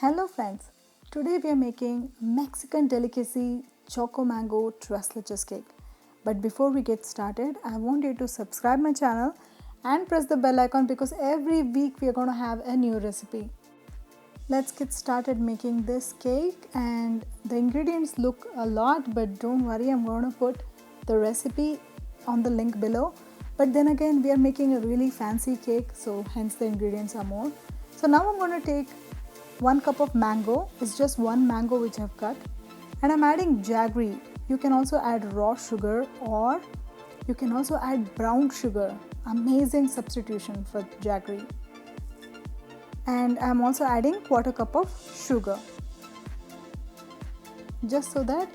Hello friends, today we are making Mexican delicacy Choco Mango Tres Leches cake. But before we get started, I want you to subscribe my channel and press the bell icon because every week we are going to have a new recipe. Let's get started making this cake, and the ingredients look a lot, but don't worry, I'm going to put the recipe on the link below. But then again, we are making a really fancy cake, so hence the ingredients are more. So now I'm going to take 1 cup of mango. It's just one mango which I've cut, and I'm adding jaggery. You can also add raw sugar or you can also add brown sugar. Amazing substitution for jaggery. And I'm also adding 1/4 cup of sugar, just so that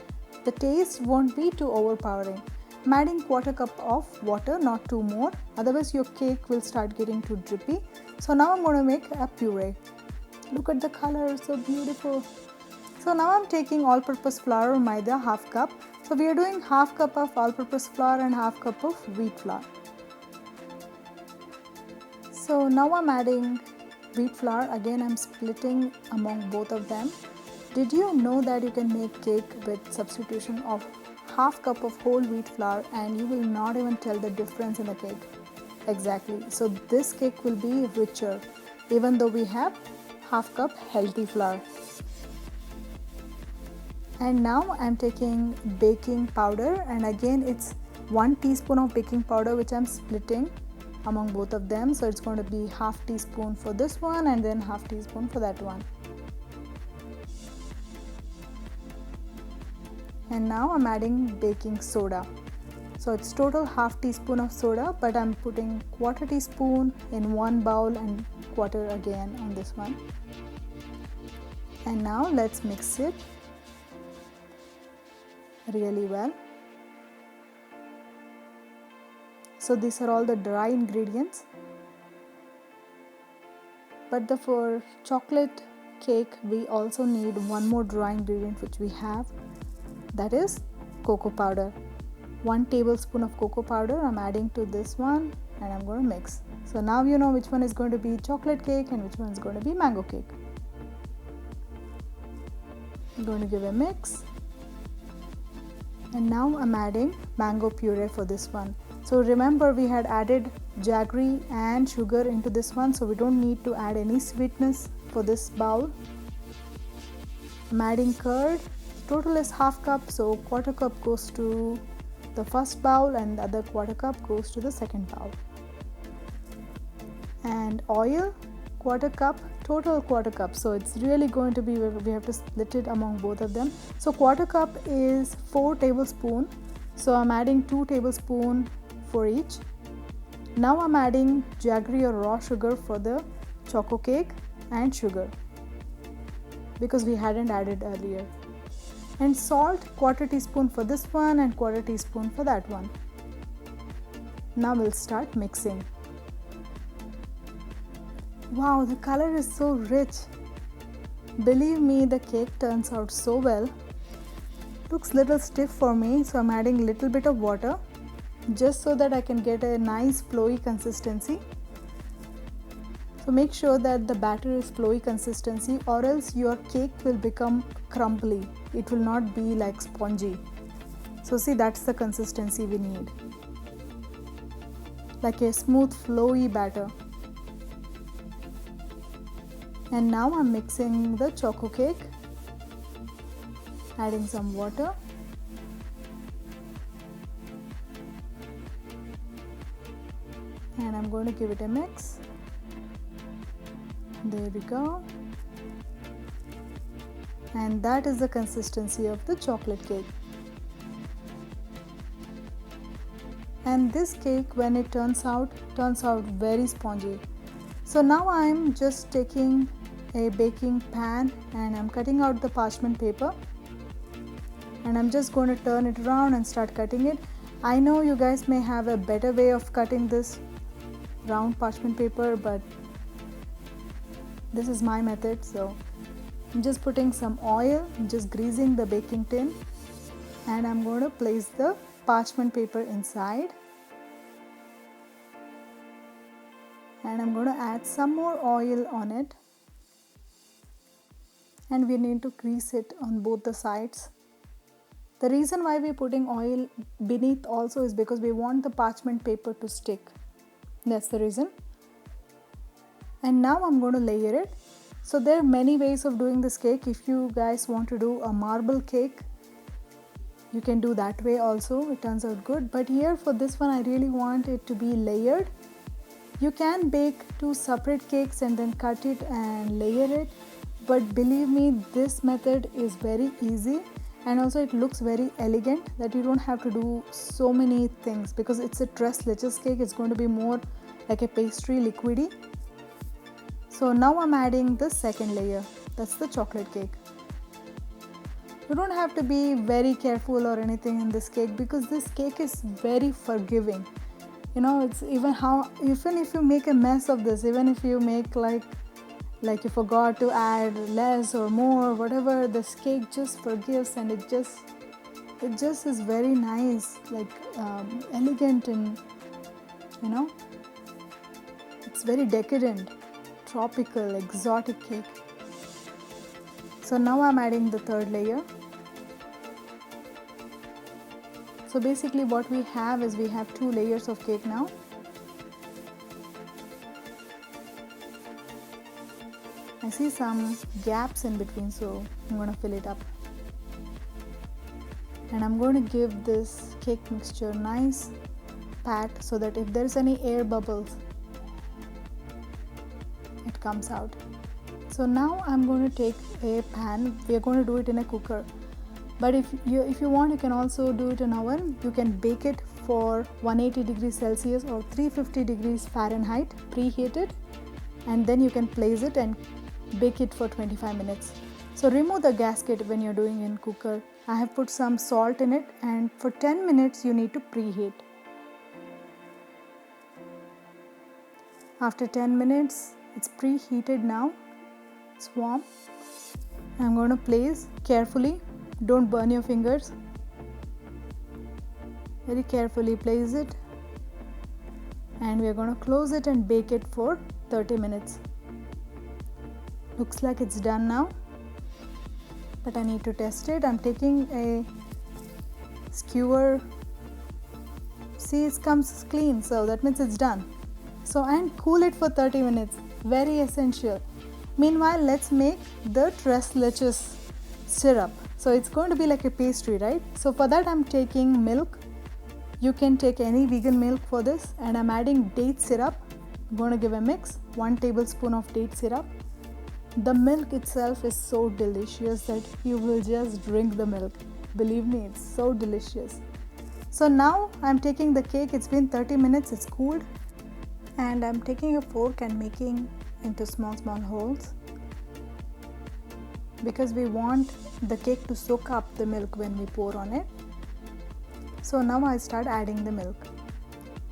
the taste won't be too overpowering. I'm adding 1/4 cup of water, not too more, otherwise your cake will start getting too drippy. So now I'm going to make a puree. Look at the color, so beautiful. So now I'm taking all-purpose flour or maida, 1/2 cup. So we are doing 1/2 cup of all-purpose flour and 1/2 cup of wheat flour. So now I'm adding wheat flour. Again, I'm splitting among both of them. Did you know that you can make cake with substitution of 1/2 cup of whole wheat flour and you will not even tell the difference in the cake? Exactly. So this cake will be richer even though we have 1/2 cup healthy flour. And now I'm taking baking powder, and again it's 1 teaspoon of baking powder which I'm splitting among both of them. So it's going to be 1/2 teaspoon for this one and then 1/2 teaspoon for that one. And now I'm adding baking soda. So it's total 1/2 teaspoon of soda, but I'm putting 1/4 teaspoon in one bowl and 1/4 again on this one. And now let's mix it really well. So these are all the dry ingredients. But for chocolate cake we also need one more dry ingredient which we have. That is cocoa powder. 1 tablespoon of cocoa powder I'm adding to this one, and I'm going to mix. So now you know which one is going to be chocolate cake and which one is going to be mango cake. I'm going to give a mix. And now I'm adding mango puree for this one. So remember, we had added jaggery and sugar into this one, so we don't need to add any sweetness for this bowl. I'm adding curd. Total is 1/2 cup, so 1/4 cup goes to the first bowl and the other 1/4 cup goes to the second bowl. And oil, 1/4 cup, total 1/4 cup. So it's really going to be, we have to split it among both of them. So 1/4 cup is 4 tablespoons. So I'm adding 2 tablespoons for each. Now I'm adding jaggery or raw sugar for the choco cake and sugar because we hadn't added earlier. And salt, 1/4 teaspoon for this one and 1/4 teaspoon for that one. Now we'll start mixing. Wow, the color is so rich. Believe me, the cake turns out so well. Looks little stiff for me, so I'm adding a little bit of water just so that I can get a nice flowy consistency. So make sure that the batter is flowy consistency, or else your cake will become crumbly. It will not be like spongy. So see, that's the consistency we need. Like a smooth flowy batter. And now I'm mixing the choco cake, adding some water. And I'm going to give it a mix. There we go. And that is the consistency of the chocolate cake. And this cake, when it turns out very spongy. So now I'm just taking a baking pan and I'm cutting out the parchment paper, and I'm just going to turn it around and start cutting it. I know you guys may have a better way of cutting this round parchment paper, but this is my method. So I'm just putting some oil, just greasing the baking tin, and I'm going to place the parchment paper inside. And I'm going to add some more oil on it. and we need to grease it on both the sides. The reason why we're putting oil beneath also is because we want the parchment paper to stick. That's the reason. And now I'm going to layer it. So there are many ways of doing this cake. If you guys want to do a marble cake, you can do that way also. It turns out good. But here for this one, I really want it to be layered. You can bake 2 separate cakes and then cut it and layer it. But believe me, this method is very easy, and also it looks very elegant that you don't have to do so many things, because it's a tres leches cake. It's going to be more like a pastry liquidy. So now I'm adding the second layer. That's the chocolate cake. You don't have to be very careful or anything in this cake, because this cake is very forgiving. You know, it's even if you make a mess of this, even if you make like you forgot to add less or more, whatever, this cake just forgives, and it just is very nice, like elegant, and you know, it's very decadent, tropical, exotic cake. So now I'm adding the third layer. So basically what we have is we have 2 layers of cake now. I see some gaps in between, so I'm going to fill it up. And I'm going to give this cake mixture a nice pat, so that if there's any air bubbles, it comes out. So now I'm going to take a pan. We are going to do it in a cooker. But if you want, you can also do it in oven. You can bake it for 180 degrees Celsius or 350 degrees Fahrenheit, preheated, and then you can place it and bake it for 25 minutes. So remove the gasket when you're doing in cooker. I have put some salt in it, and for 10 minutes you need to preheat. After 10 minutes, it's preheated now. It's warm. I'm going to place carefully. Don't burn your fingers. Very carefully place it. And we are going to close it and bake it for 30 minutes. Looks like it's done now, but I need to test it. I'm taking a skewer. See, it comes clean, so that means it's done. So, and cool it for 30 minutes. Very essential. Meanwhile, let's make the tres leches syrup. So it's going to be like a pastry, right? So for that I'm taking milk. You can take any vegan milk for this, and I'm adding date syrup. I'm going to give a mix. 1 tablespoon of date syrup. The milk itself is so delicious that you will just drink the milk. Believe me, it's so delicious. So now I'm taking the cake. It's been 30 minutes, it's cooled. And I'm taking a fork and making into small holes, because we want the cake to soak up the milk when we pour on it. So now I start adding the milk.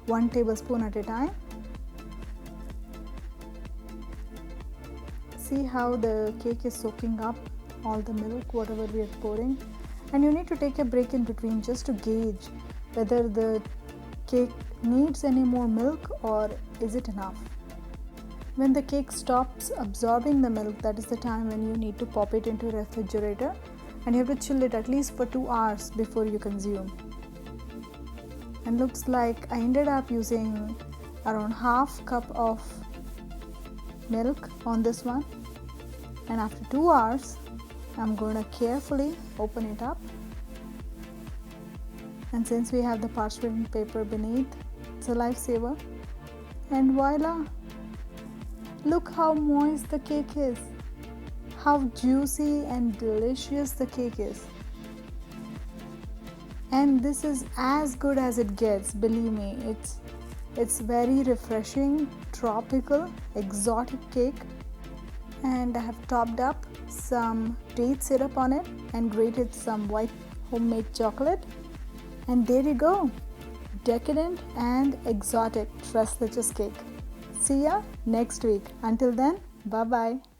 1 tablespoon at a time. See how the cake is soaking up all the milk, whatever we are pouring. And you need to take a break in between just to gauge whether the cake needs any more milk or is it enough. When the cake stops absorbing the milk, that is the time when you need to pop it into a refrigerator, and you have to chill it at least for 2 hours before you consume. And looks like I ended up using around half cup of milk on this one. And after 2 hours, I'm going to carefully open it up. And since we have the parchment paper beneath, it's a lifesaver. And voila! Look how moist the cake is. How juicy and delicious the cake is. And this is as good as it gets, believe me. It's very refreshing, tropical, exotic cake. And I have topped up some date syrup on it and grated some white homemade chocolate. And there you go, decadent and exotic tres leches cake. See ya next week. Until then, bye bye.